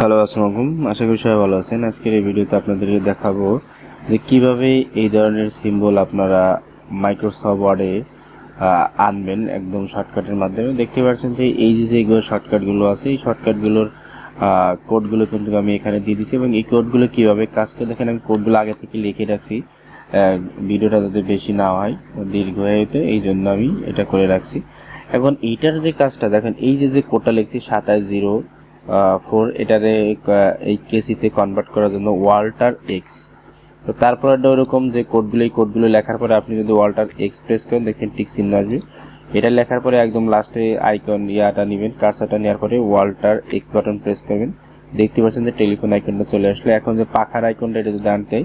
Hello, আসসালামু আলাইকুম। আশা করি সবাই ভালো আছেন। আজকের এই ভিডিওতে আপনাদেরকে দেখাবো যে কিভাবে এই ধরনের সিম্বল আপনারা মাইক্রোসফট ওয়ার্ডে আনবেন একদম শর্টকাটের মাধ্যমে। দেখতে পাচ্ছেন যে এই যেগুলো শর্টকাটগুলো আছে, এই শর্টকাটগুলোর কোডগুলো কিন্তু আমি এখানে দিয়ে দিচ্ছি এবং এই কোডগুলো কিভাবে কাজ করে দেখেন। আমি কোডগুলো আগে থেকে লিখে রাখছি, ভিডিওটা যাতে বেশি না হয়, দীর্ঘ হয়ে যেতে, এই জন্য আমি এটা করে রাখছি। এখন এইটার যে কাজটা দেখেন, এই যে কোডটা লিখছি 2704, এটারে এই কেসিতে কনভার্ট করার জন্য ওয়াল্টার এক্স। তো তারপরে ওরকম যে কোডগুলো লেখার পরে আপনি যদি ওয়াল্টার এক্স প্রেস করেন, দেখছেন টিক চিহ্ন আসবে। এটা লেখার পরে একদম লাস্টে আইকন ইয়াটা নেবেন, কার্সারটা নেওয়ার পরে ওয়াল্টার এক্স বাটন প্রেস করবেন। দেখতে পাচ্ছেন যে টেলিফোন আইকনটা চলে আসলো। এখন যে পাখার আইকনটা, এটা যদি আনতে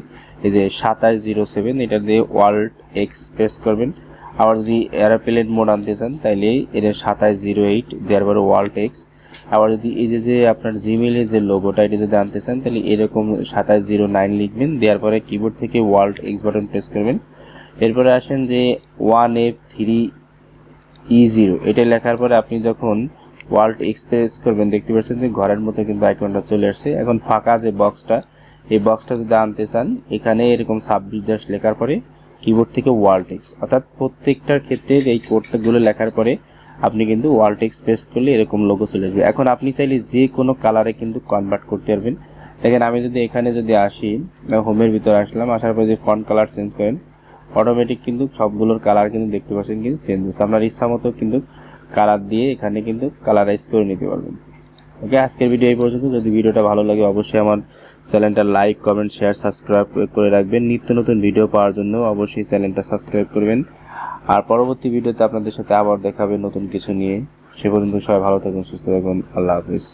এই যে 2707, এটা দিয়ে ওয়াল্ট এক্স প্রেস করবেন। আবার যদি এরোপ্লেন মোড আনতে চান তাইলে এটা 2708 দেওয়ার পরে ওয়াল্ট এক্স। আবার যদি এই যে আপনার জিমেইলের যে লোগোটা, এটা যদি আনতে চান তাহলে এরকম 2709 লিখবেন, দেওয়ার পরে কিবোর্ড থেকে ওয়াল্ট এক্স বাটন প্রেস করবেন। এরপরে আসেন যে 1F3E0, এটা লেখার পরে আপনি যখন ওয়াল্ট এক্স প্রেস করবেন, দেখতে পাচ্ছেন যে ঘরের মতো কিন্তু আইকনটা চলে আসছে। এখন ফাঁকা যে বক্সটা, এই বক্সটা যদি আনতে চান, এখানে এরকম 26 লেখার পরে কিবোর্ড থেকে ওয়াল্ট এক্স, অর্থাৎ প্রত্যেকটার ক্ষেত্রে এই কোডগুলো লেখার পরে আপনি কিন্তু ওয়াল্ট এক্স প্রেস করলে এরকম লোগো চলে আসবে। এখন আপনি চাইলে যে কোনো কালারে কিন্তু কনভার্ট করতে পারবেন। দেখেন আমি যদি এখানে যদি আসি, হোমের ভিতরে আসলাম, আসার পরে যদি ফন্ট কালার চেঞ্জ করেন, অটোমেটিক কিন্তু সবগুলোর কালার কিন্তু দেখতে পাচ্ছেন কিন্তু চেঞ্জ হচ্ছে। আপনার ইচ্ছা মতো কিন্তু কালার দিয়ে এখানে কিন্তু কালারাইজ করে নিতে পারবেন। ওকে, আজকের ভিডিও এই পর্যন্ত। যদি ভিডিওটা ভালো লাগে অবশ্যই আমার চ্যানেলটা লাইক, কমেন্ট, শেয়ার, সাবস্ক্রাইব করে রাখবেন। নিত্য নতুন ভিডিও পাওয়ার জন্য অবশ্যই চ্যানেলটা সাবস্ক্রাইব করবেন। আর পরবর্তী ভিডিওতে আপনাদের সাথে আবার দেখাবে নতুন কিছু নিয়ে। সে পর্যন্ত সবাই ভালো থাকুন, সুস্থ থাকুন। আল্লাহ হাফিজ।